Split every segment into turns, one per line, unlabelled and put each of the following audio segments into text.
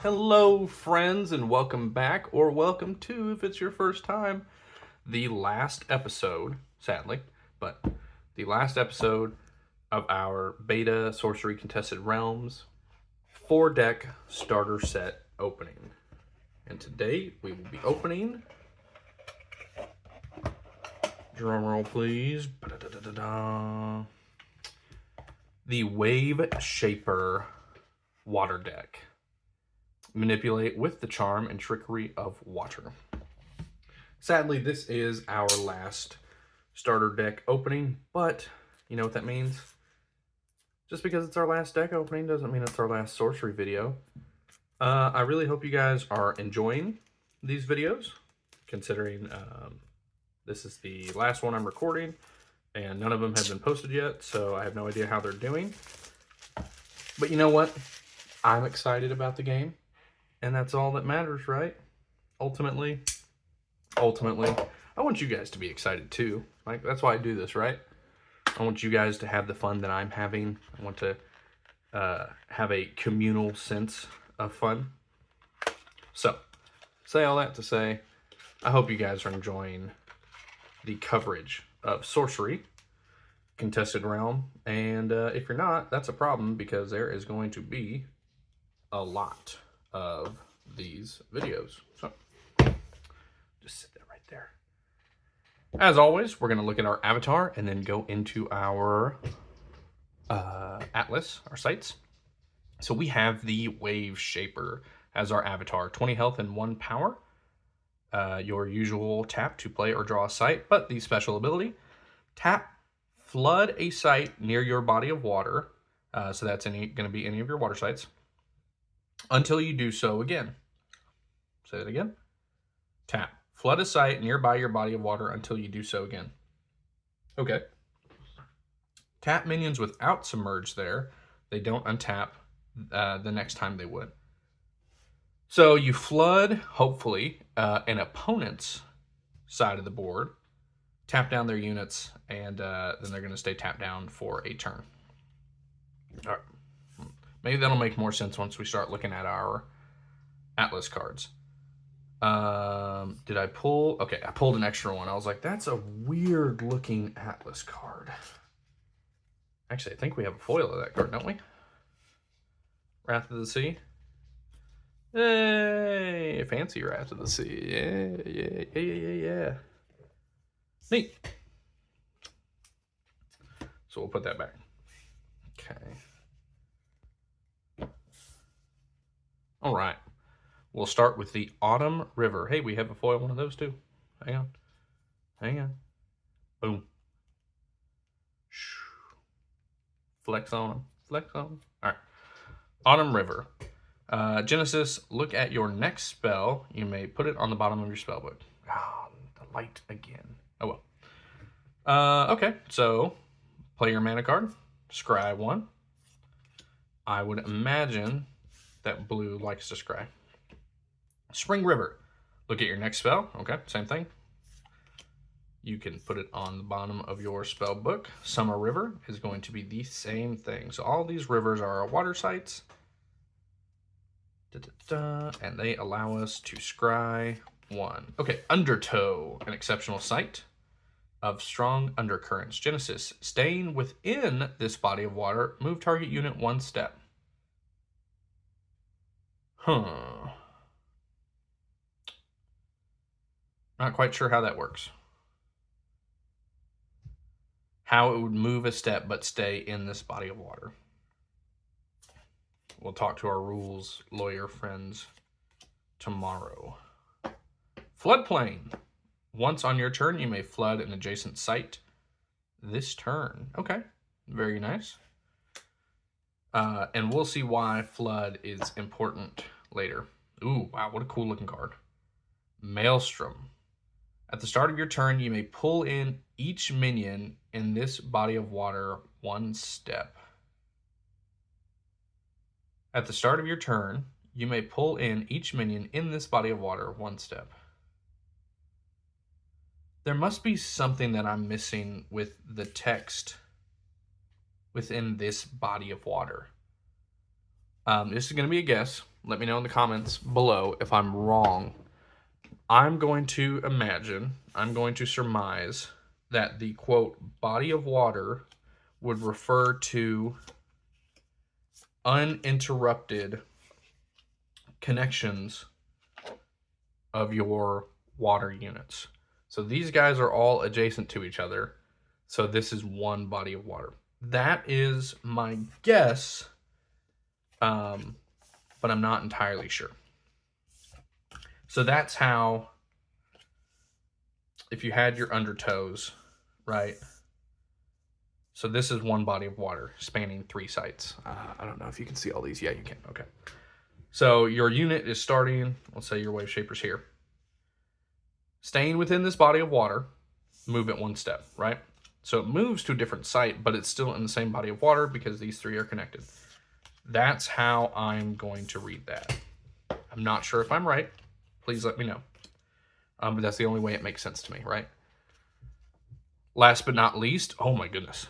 Hello, friends, and welcome back, or welcome to, if it's your first time, the last episode, sadly, but the last episode of our beta Sorcery Contested Realms 4-deck starter set opening. And today we will be opening, drumroll please, the Waveshaper water deck. Manipulate with the charm and trickery of water. Sadly, this is our last starter deck opening, but you know what that means? Just because it's our last deck opening doesn't mean it's our last sorcery video. I really hope you guys are enjoying these videos, considering this is the last one I'm recording, and none of them have been posted yet, so I have no idea how they're doing. But you know what? I'm excited about the game. And that's all that matters, right? Ultimately, I want you guys to be excited too. Like, that's why I do this, right? I want you guys to have the fun that I'm having. I want to have a communal sense of fun. So, say all that to say, I hope you guys are enjoying the coverage of Sorcery Contested Realm. And if you're not, that's a problem, because there is going to be a lot of these videos. So just sit that right there. As always, we're going to look at our avatar and then go into our atlas, our sites. So we have the Waveshaper as our avatar. 20 health and 1 power. Your usual tap to play or draw a site, but the special ability, tap, flood a site near your body of water. So that's going to be any of your water sites, until you do so again. Say it again. Tap. Flood a site nearby your body of water until you do so again. Okay. Tap minions without submerge there. They don't untap the next time they would. So you flood, hopefully, an opponent's side of the board, tap down their units, and then they're going to stay tapped down for a turn. All right. Maybe that'll make more sense once we start looking at our Atlas cards. Did I pull? Okay, I pulled an extra one. I was like, that's a weird looking Atlas card. Actually, I think we have a foil of that card, don't we? Wrath of the Sea. Hey, fancy Wrath of the Sea. Yeah. Neat. So we'll put that back. Okay. All right. We'll start with the Autumn River. Hey, we have a foil one of those too. Hang on. Boom. Flex on them. All right. Autumn River. Genesis, look at your next spell. You may put it on the bottom of your spell book. Ah, the light again. Oh well. Okay, so play your mana card. Scry 1. I would imagine that blue likes to scry. Spring River. Look at your next spell. Okay, same thing. You can put it on the bottom of your spell book. Summer River is going to be the same thing. So all these rivers are our water sites. And they allow us to scry 1. Okay, Undertow, an exceptional site of strong undercurrents. Genesis, staying within this body of water, move target unit 1 step. Not quite sure how that works. How it would move a step but stay in this body of water. We'll talk to our rules lawyer friends tomorrow. Floodplain. Once on your turn, you may flood an adjacent site this turn. Okay, very nice. And we'll see why flood is important later. Ooh, wow, what a cool looking card. Maelstrom. At the start of your turn, you may pull in each minion in this body of water 1 step. At the start of your turn, you may pull in each minion in this body of water 1 step. There must be something that I'm missing with the text within this body of water. This is going to be a guess. Let me know in the comments below if I'm wrong. I'm going to surmise that the, quote, body of water would refer to uninterrupted connections of your water units. So these guys are all adjacent to each other. So this is one body of water. That is my guess, but I'm not entirely sure. So that's how, if you had your undertows, right? So this is one body of water spanning 3 sites. I don't know if you can see all these. Yeah, you can. Okay. So your unit is starting, let's say your Waveshaper's here. Staying within this body of water, move it 1 step, right? So it moves to a different site, but it's still in the same body of water because these 3 are connected. That's how I'm going to read that. I'm not sure if I'm right. Please let me know. But that's the only way it makes sense to me, right? Last but not least, oh my goodness.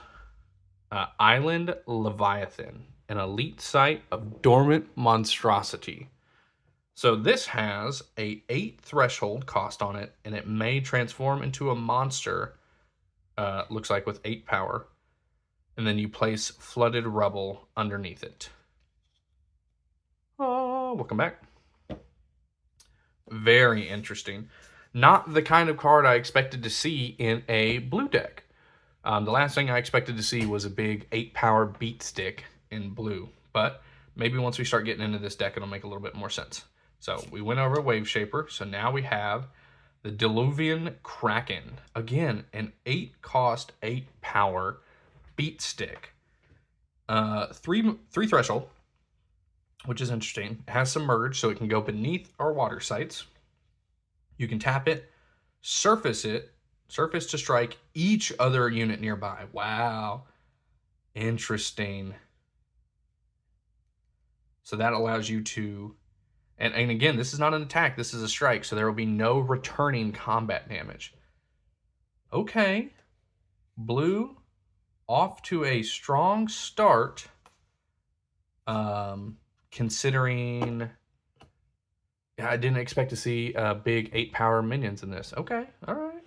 Island Leviathan, an elite site of dormant monstrosity. So this has a 8 threshold cost on it, and it may transform into a monster, looks like with 8 power. And then you place flooded rubble underneath it. Oh, welcome back. Very interesting. Not the kind of card I expected to see in a blue deck. The last thing I expected to see was a big 8 power beat stick in blue. But maybe once we start getting into this deck, it'll make a little bit more sense. So we went over Waveshaper. So now we have the Diluvian Kraken. Again, an 8 cost, 8 power beat stick. 3 threshold, which is interesting. It has Submerge, so it can go beneath our water sites. You can tap it, surface to strike each other unit nearby. Wow. Interesting. So that allows you to, and again, this is not an attack, this is a strike, so there will be no returning combat damage. Okay. Blue, off to a strong start. Considering I didn't expect to see big 8 power minions in this. Okay, all right.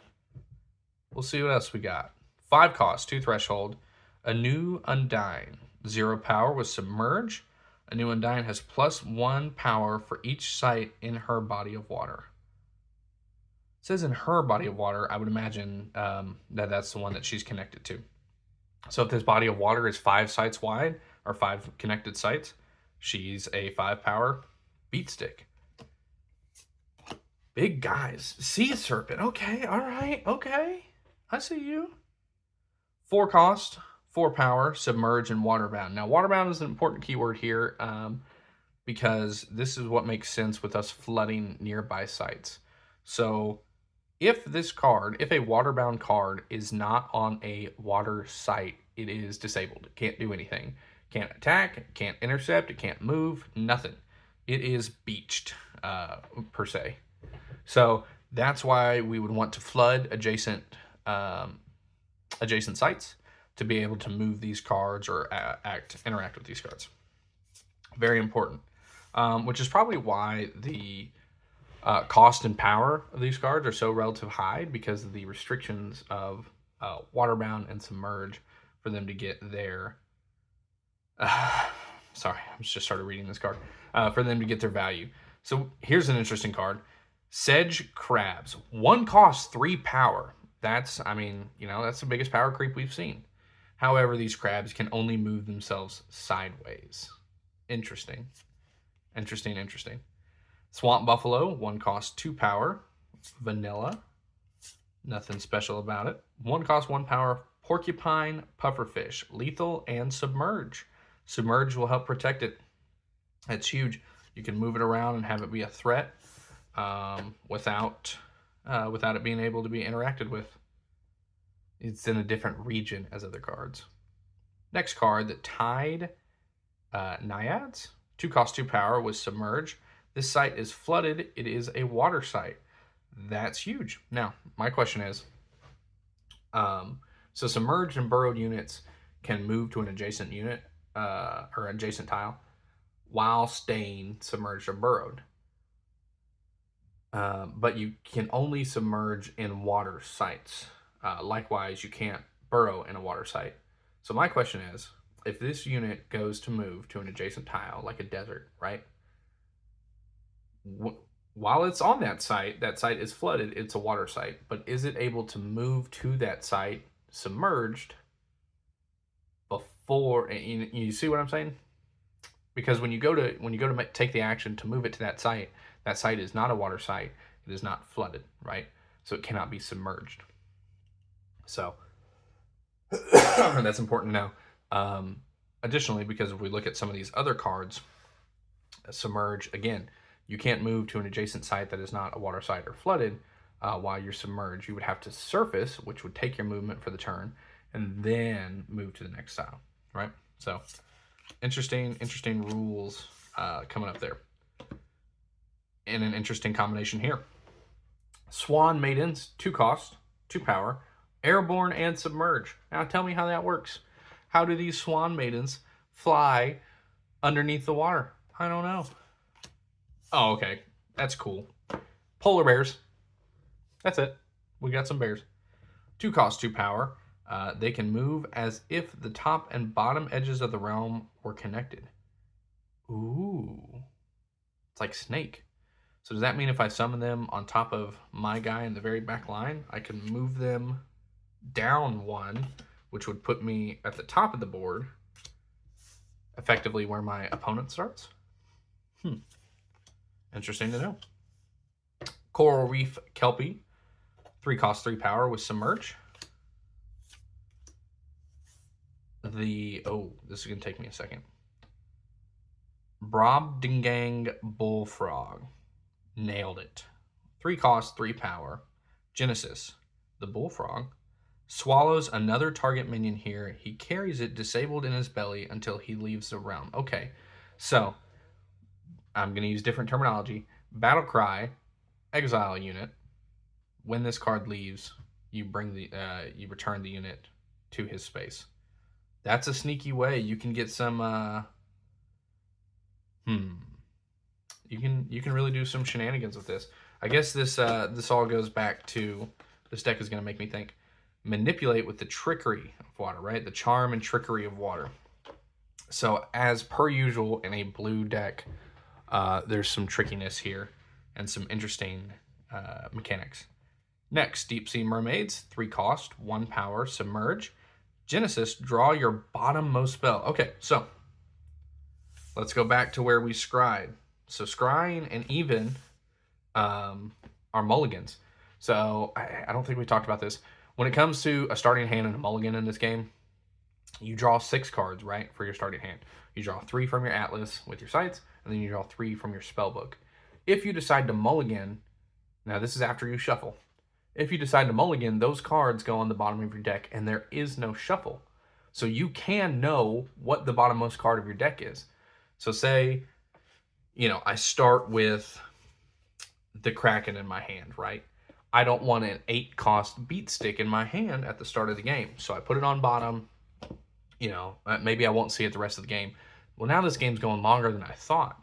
We'll see what else we got. 5 cost, 2 threshold. A new Undyne. 0 power with Submerge. A new Undyne has +1 power for each site in her body of water. It says in her body of water. I would imagine that's the one that she's connected to. So if this body of water is 5 sites wide, or 5 connected sites, she's a 5 power beat stick. Big guys. Sea Serpent. Okay, all right, okay. I see you. 4 cost, 4 power, Submerge, and Waterbound. Now, Waterbound is an important keyword here because this is what makes sense with us flooding nearby sites. So if this card, if a Waterbound card is not on a water site, it is disabled. It can't do anything. Can't attack, it can't intercept, it can't move, nothing. It is beached, per se. So that's why we would want to flood adjacent sites to be able to move these cards or interact with these cards. Very important. Which is probably why the cost and power of these cards are so relatively high, because of the restrictions of Waterbound and Submerge for them to get their... sorry, I just started reading this card. For them to get their value. So here's an interesting card. Sedge Crabs. 1 cost, 3 power. That's, I mean, you know, that's the biggest power creep we've seen. However, these crabs can only move themselves sideways. Interesting. Interesting. Swamp Buffalo. 1 cost, 2 power. Vanilla. Nothing special about it. 1 cost, 1 power. Porcupine Pufferfish. Lethal and Submerge. Submerge will help protect it. That's huge. You can move it around and have it be a threat without it being able to be interacted with. It's in a different region as other cards. Next card, the Tide Naiads. 2 cost, 2 power with Submerge. This site is flooded. It is a water site. That's huge. Now, my question is, so Submerged and Burrowed units can move to an adjacent unit or adjacent tile. while staying submerged or burrowed. But you can only submerge in water sites. Likewise, you can't burrow in a water site. So my question is, if this unit goes to move to an adjacent tile, like a desert, right? While it's on that site is flooded, it's a water site. But is it able to move to that site submerged before? You see what I'm saying? Because when you go to take the action to move it to that site is not a water site. It is not flooded, right? So it cannot be submerged. So that's important to know. Additionally, because if we look at some of these other cards, submerge, again, you can't move to an adjacent site that is not a water site or flooded while you're submerged. You would have to surface, which would take your movement for the turn, and then move to the next tile, right? So interesting rules coming up there. And an interesting combination here. Swan Maidens, 2 cost, 2 power, airborne and submerge. Now tell me how that works. How do these Swan Maidens fly underneath the water? I don't know. Oh, okay. That's cool. Polar bears. That's it. We got some bears. 2 cost, 2 power. They can move as if the top and bottom edges of the realm were connected. Ooh. It's like Snake. So does that mean if I summon them on top of my guy in the very back line, I can move them down 1, which would put me at the top of the board, effectively where my opponent starts? Interesting to know. Coral Reef Kelpie, 3 cost, 3 power with Submerge. This is going to take me a second. Brobdingang Bullfrog. Nailed it. 3 cost, 3 power. Genesis, the Bullfrog, swallows another target minion here. He carries it disabled in his belly until he leaves the realm. Okay, so I'm going to use different terminology. Battle Cry, exile unit. When this card leaves, you return the unit to his space. That's a sneaky way. You can get some You can really do some shenanigans with this. I guess this all goes back to, this deck is going to make me think, manipulate with the trickery of water, right? The charm and trickery of water. So as per usual in a blue deck, there's some trickiness here and some interesting mechanics. Next, Deep Sea Mermaids, 3 cost, 1 power, Submerge. Genesis, draw your bottommost spell. Okay, so let's go back to where we scryed. So scrying and even are mulligans. So I don't think we talked about this. When it comes to a starting hand and a mulligan in this game, you draw 6 cards, right, for your starting hand. You draw 3 from your Atlas with your sights, and then you draw 3 from your spellbook. If you decide to mulligan, now this is after you shuffle. If you decide to mulligan, those cards go on the bottom of your deck, and there is no shuffle. So you can know what the bottommost card of your deck is. So say, I start with the Kraken in my hand, right? I don't want an 8 cost beat stick in my hand at the start of the game. So I put it on bottom. Maybe I won't see it the rest of the game. Well, now this game's going longer than I thought.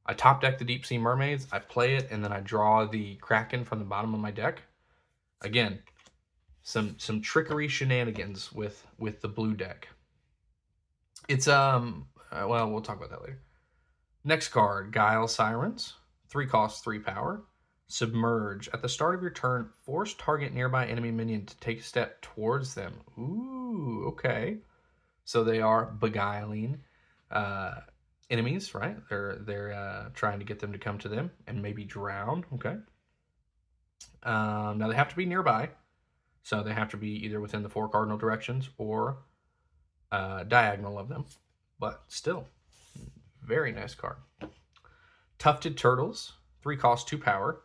I top deck the Deep Sea Mermaids, I play it, and then I draw the Kraken from the bottom of my deck. Again, some trickery shenanigans with the blue deck. It's well, we'll talk about that later. Next card, Guile Sirens, 3 cost, 3 power. Submerge. At the start of your turn, force target nearby enemy minion to take a step towards them. Ooh, okay. So they are beguiling enemies, right? They're trying to get them to come to them and maybe drown. Okay. Now they have to be nearby, so they have to be either within the 4 cardinal directions or diagonal of them. But still, very nice card. Tufted Turtles, 3 cost, 2 power.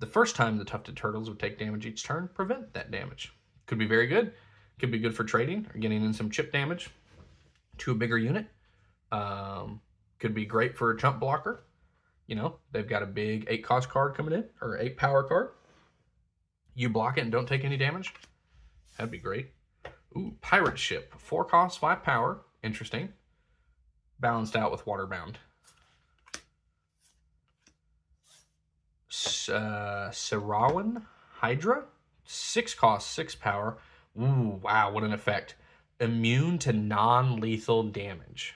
The first time the Tufted Turtles would take damage each turn, prevent that damage. Could be very good. Could be good for trading or getting in some chip damage to a bigger unit. Could be great for a chump blocker. They've got a big 8 cost card coming in, or 8 power card. You block it and don't take any damage. That'd be great. Ooh, Pirate Ship, 4 cost, 5 power. Interesting. Balanced out with Waterbound. Sarawan Hydra. 6 cost, 6 power. Ooh, wow, what an effect. Immune to non-lethal damage.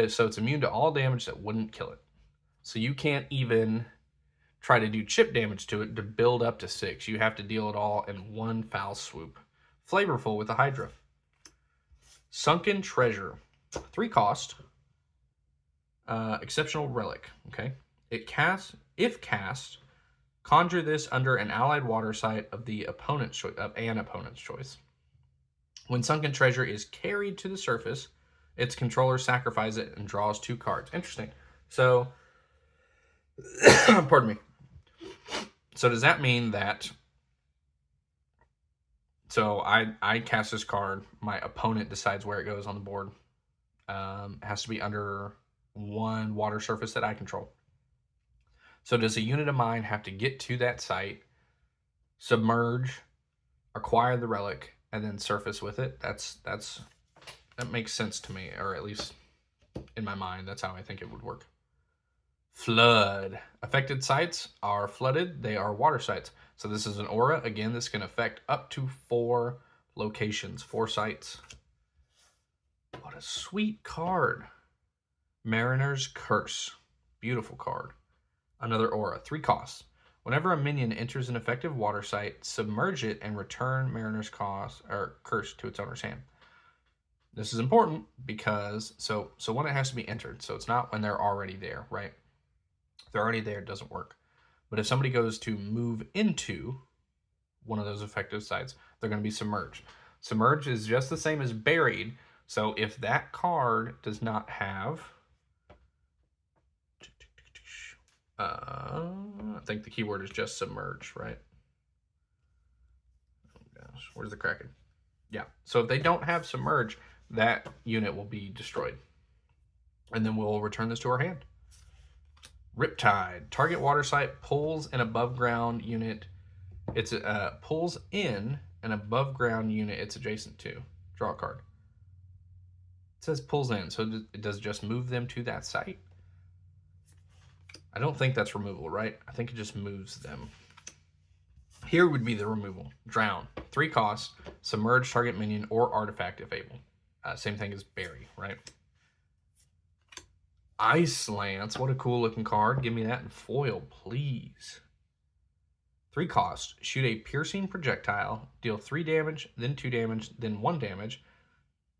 So it's immune to all damage that wouldn't kill it. So you can't even try to do chip damage to it to build up to 6. You have to deal it all in one foul swoop. Flavorful with a Hydra. Sunken Treasure. 3 cost. Exceptional Relic. Okay. If cast, conjure this under an allied water site of an opponent's choice. When Sunken Treasure is carried to the surface, its controller sacrifices it and draws 2 cards. Interesting. So, pardon me. So does that mean that... So I cast this card. My opponent decides where it goes on the board. It has to be under one water surface that I control. So does a unit of mine have to get to that site, submerge, acquire the relic, and then surface with it? That makes sense to me, or at least in my mind, that's how I think it would work. Flood. Affected sites are flooded. They are water sites. So this is an aura. Again, this can affect up to 4 locations, 4 sites. What a sweet card. Mariner's Curse. Beautiful card. Another aura. 3 costs. Whenever a minion enters an effective water site, submerge it and return Mariner's Curse to its owner's hand. This is important because, so when it has to be entered. So it's not when they're already there, right? If they're already there, it doesn't work. But if somebody goes to move into one of those effective sites, they're going to be submerged. Submerged is just the same as buried. So if that card does not have... I think the keyword is just submerge, right? Oh gosh, where's the Kraken? Yeah. So if they don't have submerge, that unit will be destroyed. And then we'll return this to our hand. Riptide. Target water site pulls an above ground unit. It's pulls in an above ground unit it's adjacent to. Draw a card. It says pulls in, so it does just move them to that site. I don't think that's removal, right? I think it just moves them. Here would be the removal. Drown. 3 costs. Submerge target minion or artifact if able. Same thing as bury, right? Ice Lance. What a cool looking card. Give me that in foil, please. 3 costs. Shoot a piercing projectile. Deal 3 damage, then 2 damage, then 1 damage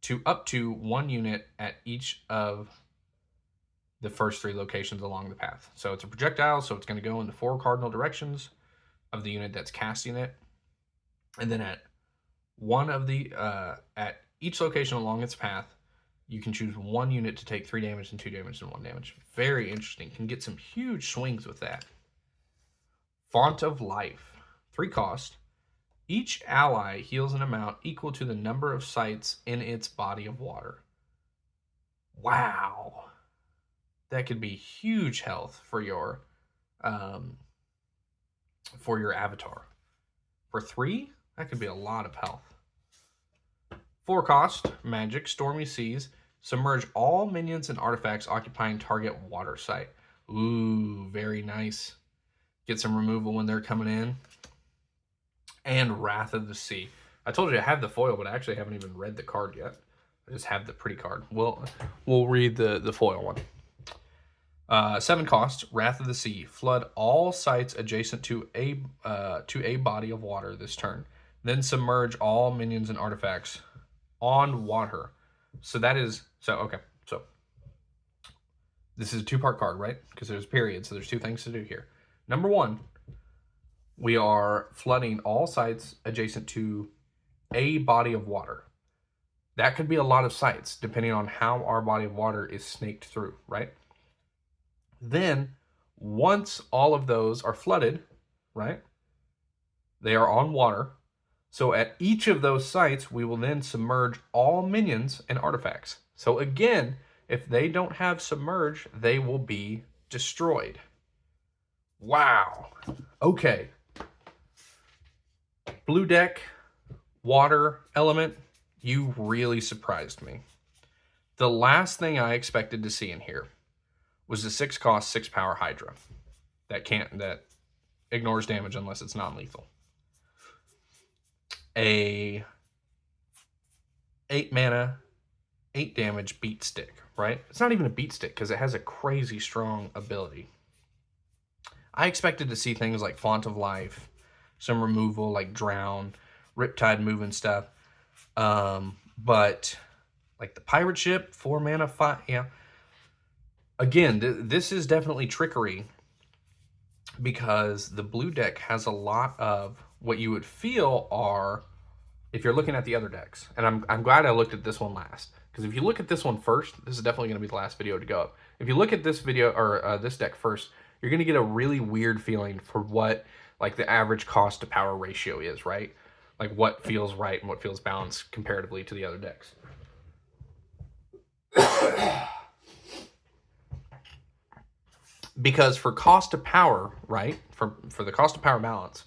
to up to 1 unit at each of the first 3 locations along the path. So it's a projectile, so it's going to go in the 4 cardinal directions of the unit that's casting it. And then at each location along its path, you can choose 1 unit to take 3 damage and 2 damage and 1 damage. Very interesting. Can get some huge swings with that. Font of Life. 3 cost. Each ally heals an amount equal to the number of sites in its body of water. Wow. That could be huge health for your avatar. For 3, that could be a lot of health. 4 cost, magic, Stormy Seas. Submerge all minions and artifacts occupying target water site. Ooh, very nice. Get some removal when they're coming in. And Wrath of the Sea. I told you I have the foil, but I actually haven't even read the card yet. I just have the pretty card. We'll read the foil one. 7 costs, Wrath of the Sea. Flood all sites adjacent to a body of water this turn. Then submerge all minions and artifacts on water. So that is... So this is a 2-part card, right? Because there's periods, so there's 2 things to do here. Number 1, we are flooding all sites adjacent to a body of water. That could be a lot of sites, depending on how our body of water is snaked through, right? Then, once all of those are flooded, right, they are on water. So at each of those sites, we will then submerge all minions and artifacts. So again, if they don't have submerge, they will be destroyed. Wow. Okay. Blue deck, water element, you really surprised me. The last thing I expected to see in here was the 6 cost, 6 power Hydra. that ignores damage unless it's non-lethal. A 8 mana, 8 damage beat stick, right? It's not even a beat stick because it has a crazy strong ability. I expected to see things like Font of Life, some removal like Drown, Riptide move and stuff. But like the Pirate Ship, 4 mana, 5, yeah. Again, this is definitely trickery because the blue deck has a lot of what you would feel are, if you're looking at the other decks, and I'm glad I looked at this one last, because if you look at this one first, this is definitely going to be the last video to go up. If you look at this video or this deck first, you're going to get a really weird feeling for what like the average cost to power ratio is, right? Like what feels right and what feels balanced comparatively to the other decks. Because for cost to power, right? For the cost to power balance,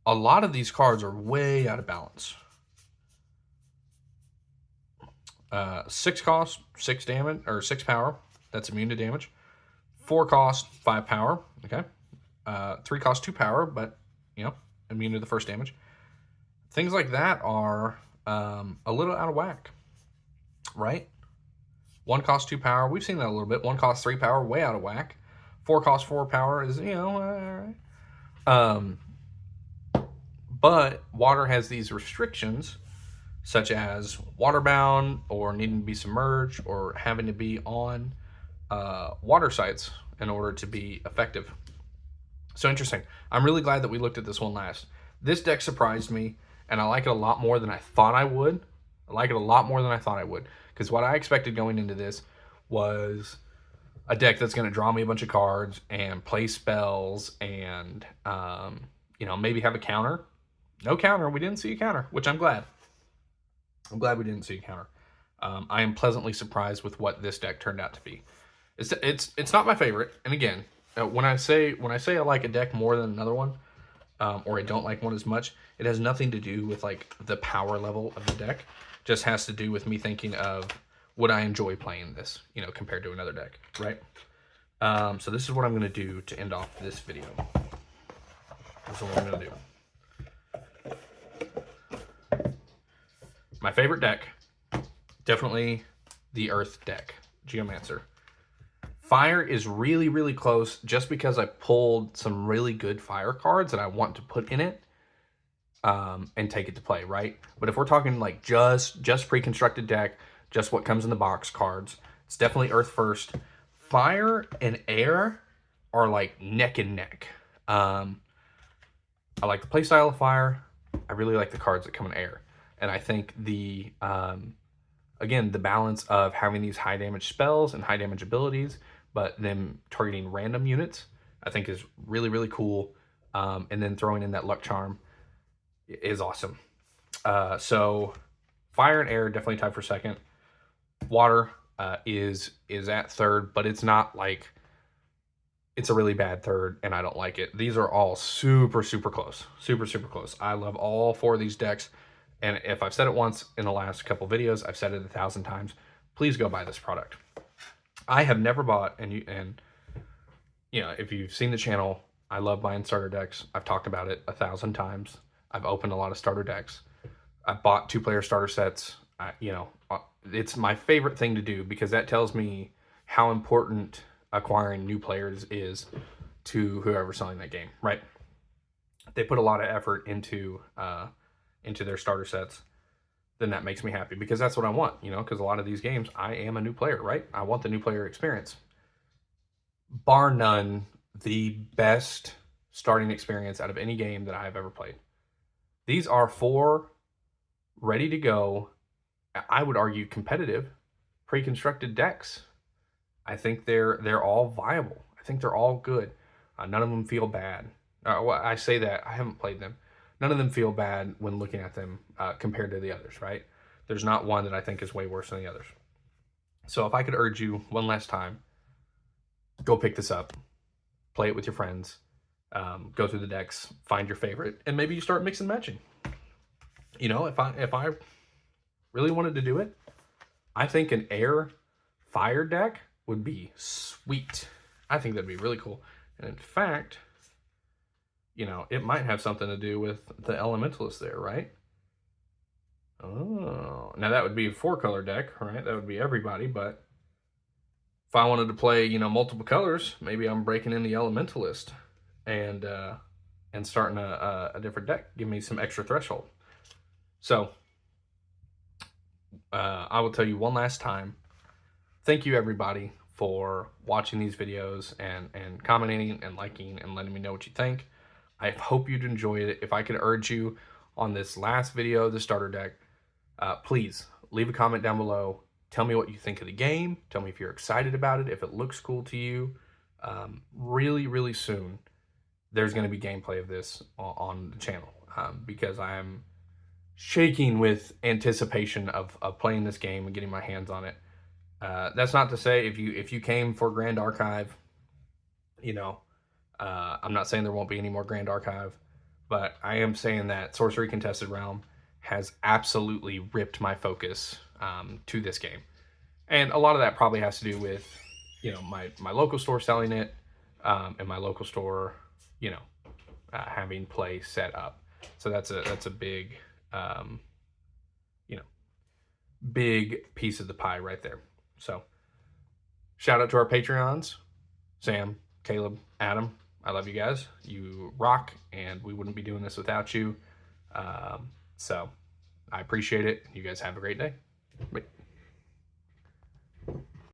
a lot of these cards are way out of balance. 6 cost, 6 damage, or 6 power. That's immune to damage. 4 cost, 5 power. Okay. 3 cost, 2 power, but you know, immune to the first damage. Things like that are a little out of whack, right? 1 cost, 2 power. We've seen that a little bit. 1 cost, 3 power, way out of whack. 4 cost, 4 power is, you know, all right. But water has these restrictions, such as waterbound or needing to be submerged or having to be on water sites in order to be effective. So interesting. I'm really glad that we looked at this one last. This deck surprised me, and I like it a lot more than I thought I would. Because what I expected going into this was a deck that's going to draw me a bunch of cards and play spells and, you know, maybe have a counter. No counter. We didn't see a counter, which I'm glad. I'm glad we didn't see a counter. I am pleasantly surprised with what this deck turned out to be. It's not my favorite. And again, when I say I like a deck more than another one, or I don't like one as much, it has nothing to do with like the power level of the deck. It just has to do with me thinking of, would I enjoy playing this, you know, compared to another deck, right? So this is what I'm going to do to end off this video. This is what I'm going to do. My favorite deck, definitely the Earth deck, Geomancer. Fire is really, really close just because I pulled some really good fire cards that I want to put in it and take it to play, right? But if we're talking like just pre-constructed deck, just what comes in the box cards, it's definitely Earth first. Fire and air are like neck and neck. I like the playstyle of fire. I really like the cards that come in air. And I think the, again, the balance of having these high damage spells and high damage abilities, but them targeting random units, I think is really, really cool. And then throwing in that luck charm is awesome. So fire and air definitely tied for second. Water is at third, but it's not like it's a really bad third and I don't like it. These are all super, super close. Super, super close. I love all 4 of these decks. And if I've said it once in the last couple videos, I've said it 1,000 times. Please go buy this product. I have never bought, and you know, if you've seen the channel, I love buying starter decks. I've talked about it 1,000 times. I've opened a lot of starter decks. I bought 2-player starter sets. You know, it's my favorite thing to do because that tells me how important acquiring new players is to whoever's selling that game, right? They put a lot of effort into their starter sets, then that makes me happy because that's what I want, you know, because a lot of these games, I am a new player, right? I want the new player experience. Bar none, the best starting experience out of any game that I've ever played. These are 4 ready to go, I would argue competitive, pre-constructed decks. I think they're all viable. I think they're all good. None of them feel bad. Well, I say that, I haven't played them. None of them feel bad when looking at them compared to the others, right? There's not one that I think is way worse than the others. So if I could urge you one last time, go pick this up, play it with your friends, go through the decks, find your favorite, and maybe you start mixing and matching. You know, if I really wanted to do it, I think an air fire deck would be sweet. I think that'd be really cool. And in fact, you know, it might have something to do with the Elementalist there, right? Oh, now that would be a 4-color deck, right? That would be everybody, but if I wanted to play, you know, multiple colors, maybe I'm breaking in the Elementalist and starting a different deck. Give me some extra threshold. So, I will tell you one last time, thank you everybody for watching these videos and commenting and liking and letting me know what you think. I hope you'd enjoy it. If I could urge you on this last video of the starter deck, please leave a comment down below. Tell me what you think of the game. Tell me if you're excited about it, if it looks cool to you. Really, really soon, there's going to be gameplay of this on the channel because I am shaking with anticipation of playing this game and getting my hands on it. That's not to say if you came for Grand Archive, you know, I'm not saying there won't be any more Grand Archive, but I am saying that Sorcery Contested Realm has absolutely ripped my focus to this game. And a lot of that probably has to do with, you know, my local store selling it and my local store, you know, having play set up. So that's a big, you know, big piece of the pie right there. So shout out to our Patreons, Sam, Caleb, Adam. I love you guys. You rock, and we wouldn't be doing this without you. So I appreciate it. You guys have a great day. Bye.